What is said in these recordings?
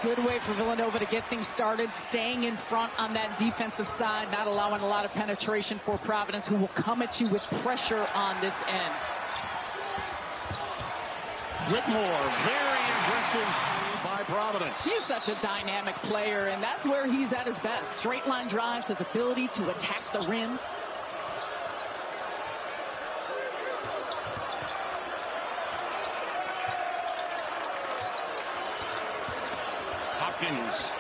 Good way for Villanova to get things started, staying in front on that defensive side, not allowing a lot of penetration for Providence, who will come at you with pressure on this end. Whitmore, very aggressive by Providence. He's such a dynamic player, and that's where he's at his best. Straight line drives, his ability to attack the rim. Hopkins,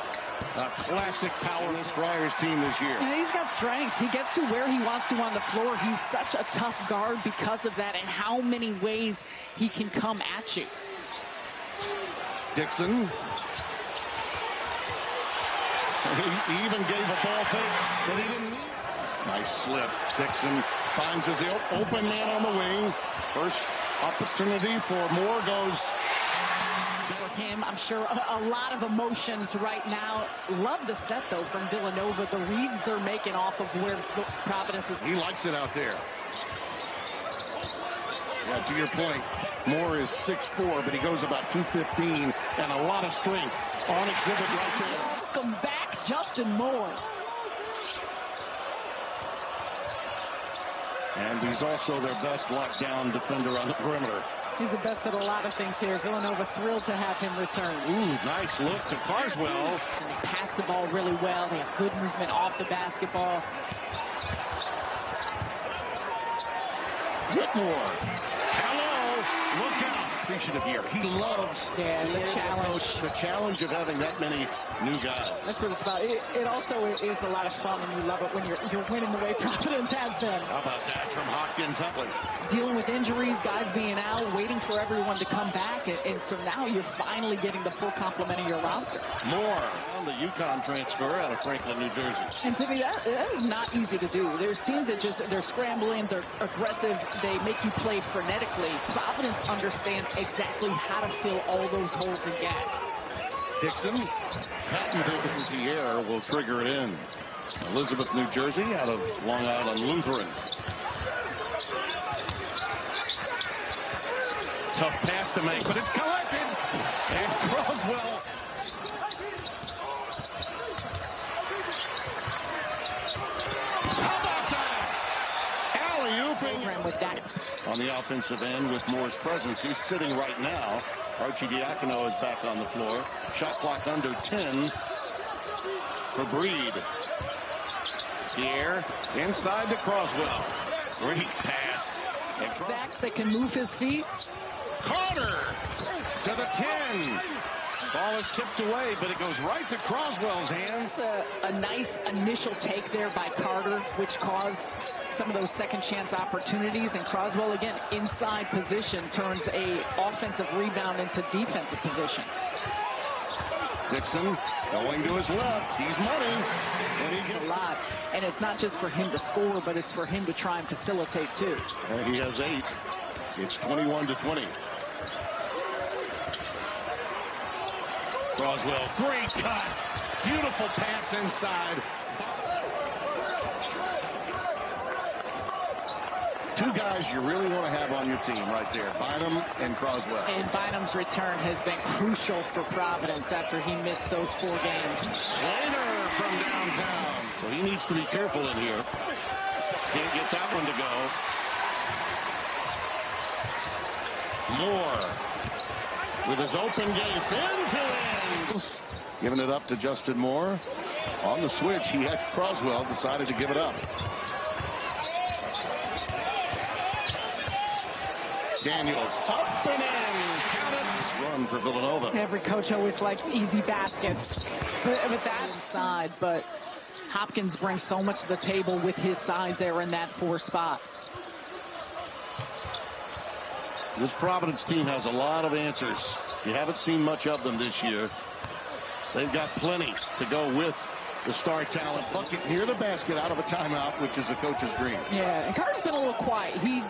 a classic Providence Friars team this year. And he's got strength. He gets to where he wants to on the floor. He's such a tough guard because of that and how many ways he can come at you. Dixon. He even gave a ball fake that he didn't need. Nice slip. Dixon finds his open man on the wing. First opportunity for Moore goes. For him, I'm sure a lot of emotions right now. Love the set, though, from Villanova. The reads they're making off of where Providence is. He likes it out there. Yeah, to your point, Moore is 6'4", but he goes about 215 and a lot of strength on exhibit right there. Welcome back, Justin Moore. And he's also their best lockdown defender on the perimeter. He's the best at a lot of things here. Villanova thrilled to have him return. Ooh, nice look to Carswell. And they pass the ball really well. They have good movement off the basketball. Whitmore. Hello. Look out. Appreciative here. He loves the challenge of having that many new guys. That's what it's about. It also is a lot of fun, and you love it when you're winning the way Providence has been. How about that from Hopkins Huntley? Dealing with injuries, guys being out, waiting for everyone to come back, and so now you're finally getting the full complement of your roster. Moore on the UConn transfer out of Franklin, New Jersey. And to me, that is not easy to do. There's teams that they're scrambling, they're aggressive, they make you play frenetically. Providence understands exactly how to fill all those holes and gaps. Dixon, patented Pierre will trigger it in. Elizabeth, New Jersey, out of Long Island Lutheran. Tough pass to make, but it's collected. And Croswell. How about that? Alley-ooping. With that. On the offensive end with Moore's presence. He's sitting right now. Archie Diacono is back on the floor. Shot clock under 10 for Breed. Pierre inside to Croswell. Great pass. Back that can move his feet. Carter to the 10. Ball is tipped away, but it goes right to Croswell's hands. A nice initial take there by Carter, which caused some of those second chance opportunities. And Croswell, again, inside position, turns a offensive rebound into defensive position. Dixon going to his left. He's money. And he gets a lot. And it's not just for him to score, but it's for him to try and facilitate, too. And he has 8. It's 21-20. Croswell, great cut. Beautiful pass inside. Two guys you really want to have on your team right there, Bynum and Croswell. And Bynum's return has been crucial for Providence after he missed those 4 games. Slater from downtown. So he needs to be careful in here. Can't get that one to go. Moore with his open gates into it. Giving it up to Justin Moore. On the switch, he had Croswell, decided to give it up. Daniels up and in. Counted. Run for Villanova. Every coach always likes easy baskets. But that side, but Hopkins brings so much to the table with his size there in that 4 spot. This Providence team has a lot of answers. You haven't seen much of them this year. They've got plenty to go with the star talent. Bucket near the basket out of a timeout, which is a coach's dream. Yeah, and Carter's been a little quiet. He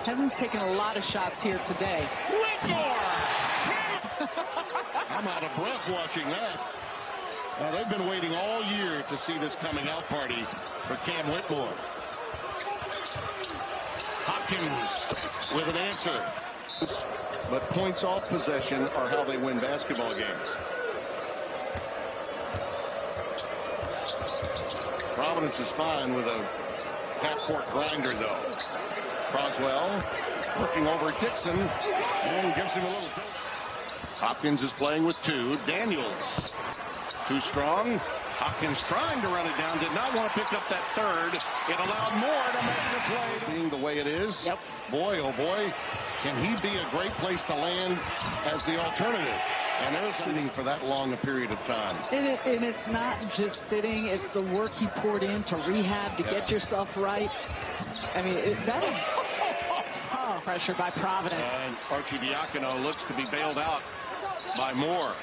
hasn't taken a lot of shots here today. Whitmore! I'm out of breath watching that. Now, they've been waiting all year to see this coming out party for Cam Whitmore. Hopkins with an answer. But points off possession are how they win basketball games. Providence is fine with a half-court grinder, though. Croswell working over Dixon and gives him a little. Hopkins is playing with two. Daniels, too strong. Hopkins trying to run it down, did not want to pick up that third. It allowed Moore to make the play. Being the way it is, yep. Boy, oh boy, can he be a great place to land as the alternative. And they're sitting for that long a period of time. And it's not just sitting, it's the work he poured in to rehab, to get yourself right. I mean, that is pressure by Providence. And Archie Diacono looks to be bailed out by Moore.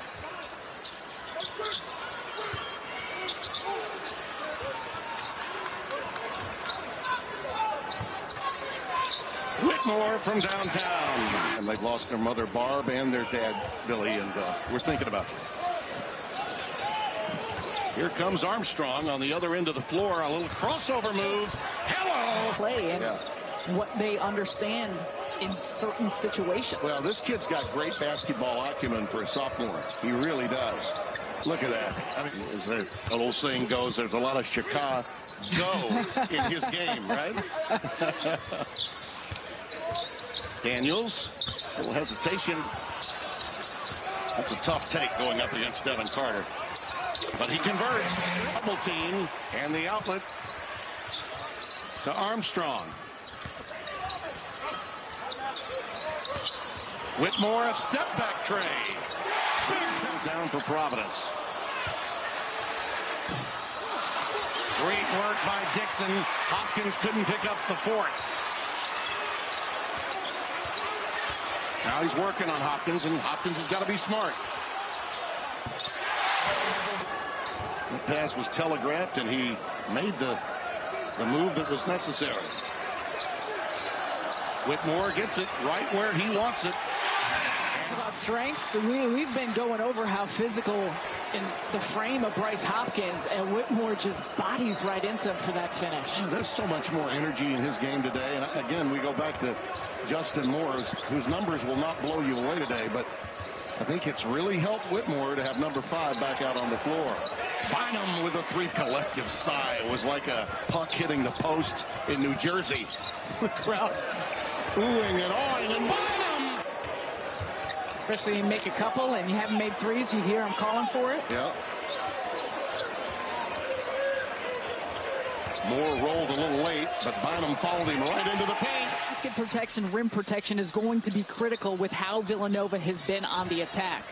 Whitmore from downtown. And they've lost their mother, Barb, and their dad, Billy, and we're thinking about you. Here comes Armstrong on the other end of the floor. A little crossover move. Hello! Play and what they understand in certain situations. Well, this kid's got great basketball acumen for a sophomore. He really does. Look at that. I mean, as the old saying goes, there's a lot of Chicago in his game, right? Daniels, a little hesitation. That's a tough take going up against Devin Carter. But he converts. Double team and the outlet to Armstrong. Whitmore, a step back tray. Down for Providence. Great work by Dixon. Hopkins couldn't pick up the fourth. Now he's working on Hopkins, and Hopkins has got to be smart. The pass was telegraphed, and he made the move that was necessary. Whitmore gets it right where he wants it. About strength, we've been going over how physical in the frame of Bryce Hopkins, and Whitmore just bodies right into him for that finish. There's so much more energy in his game today. And again, we go back to Justin Morris, whose numbers will not blow you away today, but I think it's really helped Whitmore to have number 5 back out on the floor. Bynum with a 3 collective sigh. It was like a puck hitting the post in New Jersey. The crowd oohing and awing, and Bynum! Especially you make a couple and you haven't made threes, you hear him calling for it. Yeah. Moore rolled a little late, but Bynum followed him right into the paint. Basket protection, rim protection is going to be critical with how Villanova has been on the attack.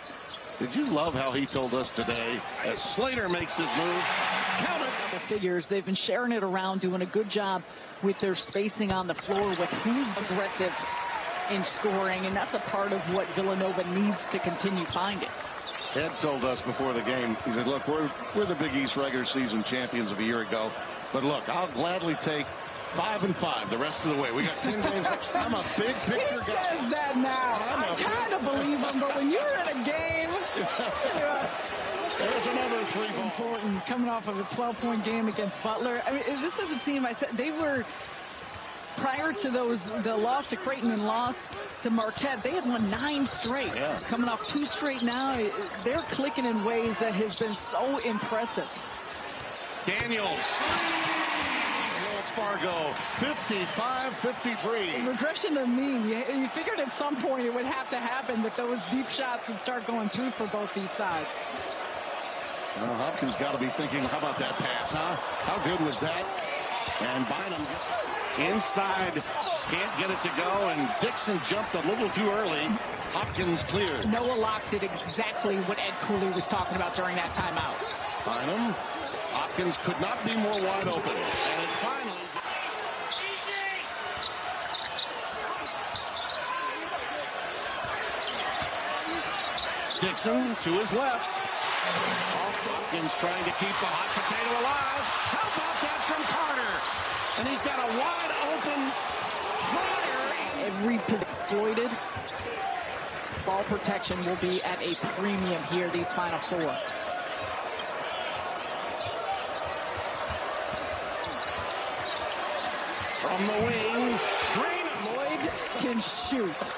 Did you love how he told us today as Slater makes his move? Count it. The figures, they've been sharing it around, doing a good job with their spacing on the floor, with who's aggressive in scoring, and that's a part of what Villanova needs to continue finding. Ed told us before the game, he said, look, we're the Big East regular season champions of a year ago, but look, I'll gladly take 5 and 5 the rest of the way. We got 10 games. I'm a big picture guy. He says that now. I kind of believe him, but when you're in a game, there's another 3 ball. Important, coming off of a 12-point game against Butler. I mean, this is a team, I said, they were, prior to the loss to Creighton and loss to Marquette, they had won 9 straight. Yeah. Coming off 2 straight now, they're clicking in ways that has been so impressive. Daniels. Wells Fargo, 55-53. Regression to the mean. You figured at some point it would have to happen that those deep shots would start going through for both these sides. Well, Hopkins got to be thinking, how about that pass, huh? How good was that? And Bynum inside, can't get it to go, and Dixon jumped a little too early. Hopkins cleared. Noah Locke did exactly what Ed Cooley was talking about during that timeout. Bynum, Hopkins could not be more wide open. And it finally... Dixon to his left. Hopkins trying to keep the hot potato alive. How about that from Carter? And he's got a wide open Friar. Every exploited. Ball protection will be at a premium here, these Final Four. From the wing, Lloyd can shoot.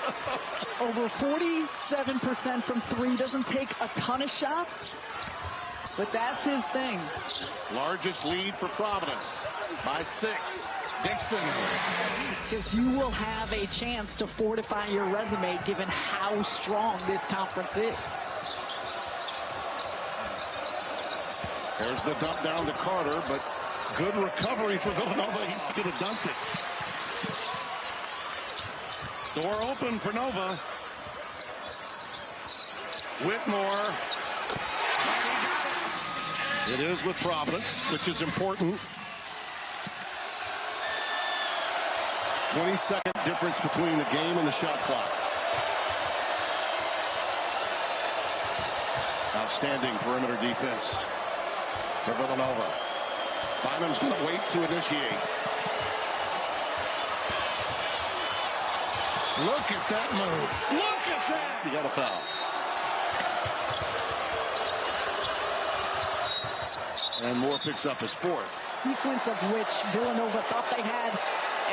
Over 47% from 3, doesn't take a ton of shots. but that's his thing. Largest lead for Providence by 6. Dixon. Because you will have a chance to fortify your resume given how strong this conference is. There's the dump down to Carter, but good recovery for Villanova. He's could have dunked it. Door open for Nova. Whitmore. It is with Providence, which is important. 20-second difference between the game and the shot clock. Outstanding perimeter defense for Villanova. Bynum's going to wait to initiate. Look at that move. Look at that. He got a foul. And Moore picks up his 4th. Sequence of which Villanova thought they had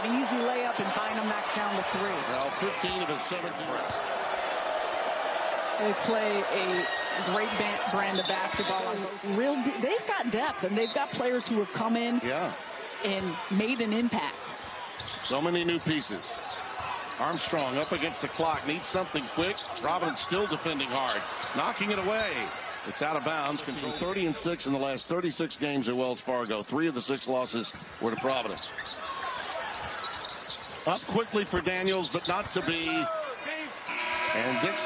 an easy layup, and Bynum knocks down the 3. Well, 15 of his 17 rest. They play a great brand of basketball. They've got depth, and they've got players who have come in and made an impact. So many new pieces. Armstrong up against the clock, needs something quick. Providence still defending hard, knocking it away. It's out of bounds. Control 30-6 in the last 36 games at Wells Fargo. 3 of the 6 losses were to Providence. Up quickly for Daniels, but not to be. And Dixon.